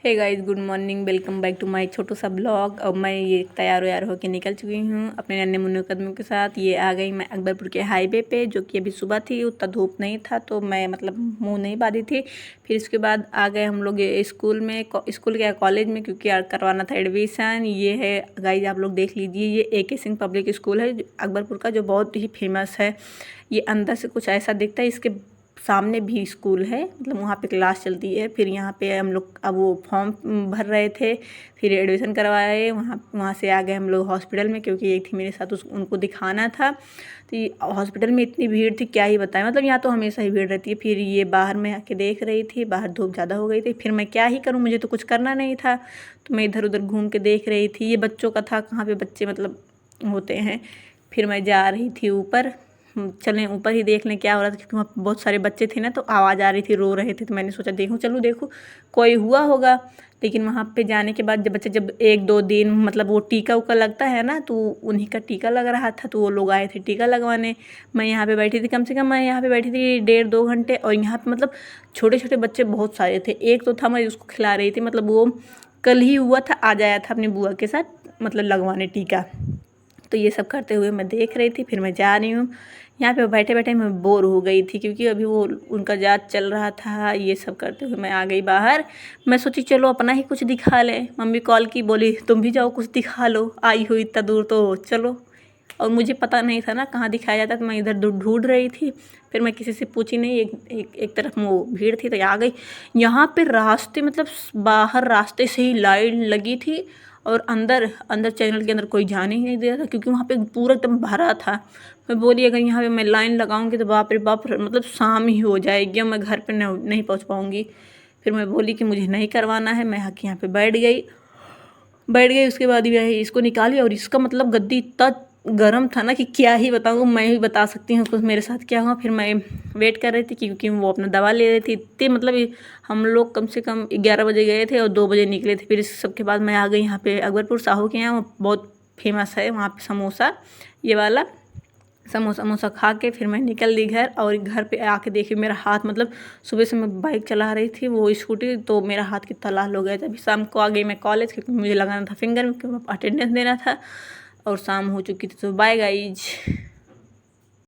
Hey guys, good morning. Welcome back to my छोटू सा blog. अब मैं ये तैयार व्यार होकर निकल चुकी हूँ अपने नन्हे मुन्ने कदमों के साथ। ये आ गई मैं अकबरपुर के हाईवे पे, जो कि अभी सुबह थी, उतना धूप नहीं था तो मैं मतलब मुंह नहीं बांधी थी। फिर इसके बाद आ गए हम लोग स्कूल में, स्कूल के कॉलेज में, क्योंकि करवाना था एडमिशन। ये है गाइस, आप लोग देख लीजिए, ये AK सिंह पब्लिक स्कूल है अकबरपुर का, जो बहुत ही फेमस है। ये अंदर से कुछ ऐसा दिखता है। इसके सामने भी स्कूल है, मतलब वहाँ पे क्लास चलती है। फिर यहाँ पे हम लोग अब वो फॉर्म भर रहे थे, फिर एडमिशन करवाए। वहाँ से आ गए हम लोग हॉस्पिटल में, क्योंकि एक थी मेरे साथ, उनको दिखाना था। तो हॉस्पिटल में इतनी भीड़ थी, क्या ही बताएं। मतलब यहाँ तो हमेशा ही भीड़ रहती है। फिर ये बाहर में आके देख रही थी, बाहर धूप ज़्यादा हो गई थी। फिर मैं क्या ही करूँ, मुझे तो कुछ करना नहीं था, तो मैं इधर उधर घूम के देख रही थी। ये बच्चों का था, कहाँ पे बच्चे मतलब होते हैं। फिर मैं जा रही थी ऊपर, चलें ऊपर ही देख लें क्या हो रहा था, क्योंकि वहाँ बहुत सारे बच्चे थे ना, तो आवाज़ आ रही थी, रो रहे थे। तो मैंने सोचा देखूँ कोई हुआ होगा। लेकिन वहाँ पे जाने के बाद जब 1-2 दिन मतलब वो टीका उका लगता है ना, तो उन्हीं का टीका लग रहा था, तो वो लोग आए थे टीका लगवाने। मैं यहाँ पे बैठी थी, कम से कम मैं यहाँ पे बैठी थी 1.5-2 घंटे। और यहाँ पे मतलब छोटे छोटे बच्चे बहुत सारे थे। एक तो था, मैं उसको खिला रही थी, मतलब वो कल ही हुआ था, आज आया था अपनी बुआ के साथ मतलब लगवाने टीका। तो ये सब करते हुए मैं देख रही थी। फिर मैं जा रही हूँ। यहाँ पे बैठे बैठे मैं बोर हो गई थी, क्योंकि अभी वो उनका जांच चल रहा था। ये सब करते हुए मैं आ गई बाहर। मैं सोची चलो अपना ही कुछ दिखा ले। मम्मी कॉल की, बोली तुम भी जाओ कुछ दिखा लो, आई हो इतना दूर तो चलो। और मुझे पता नहीं था ना कहाँ दिखाया जाता, तो मैं इधर ढूंढ रही थी। फिर मैं किसी से पूछी नहीं, एक तरफ वो भीड़ थी, तो आ गई। यहाँ पे रास्ते मतलब बाहर रास्ते से ही लाइन लगी थी, और अंदर अंदर चैनल के अंदर कोई जाने ही नहीं दे रहा था, क्योंकि वहाँ पे पूरा एकदम भरा था। मैं बोली अगर यहाँ पे मैं लाइन लगाऊंगी तो बाप रे बाप, मतलब शाम ही हो जाएगी और मैं घर पे नहीं पहुँच पाऊँगी। फिर मैं बोली कि मुझे नहीं करवाना है। मैं आके यहाँ पे बैठ गई। उसके बाद ये इसको निकाली, और इसका मतलब गद्दी इतना गर्म था ना कि क्या ही बताऊँ। मैं ही बता सकती हूँ कुछ मेरे साथ क्या हुआ। फिर मैं वेट कर रही थी, क्योंकि वो अपना दवा ले रही थी। इतने मतलब हम लोग कम से कम 11 बजे गए थे और 2 बजे निकले थे। फिर इस सब के बाद मैं आ गई यहाँ पे अकबरपुर साहू के यहाँ, बहुत फेमस है वहाँ पे समोसा, ये वाला समोसा खा के फिर मैं निकल दी घर। और घर पे आके देखी मेरा हाथ, मतलब सुबह से मैं बाइक चला रही थी वो स्कूटी, तो मेरा हाथ कितना लाल हो गया था। अभी शाम को आ गई मैं कॉलेज, क्योंकि मुझे लगाना था फिंगर में, क्योंकि अटेंडेंस देना था। और शाम हो चुकी थी। तो बाय गाइज।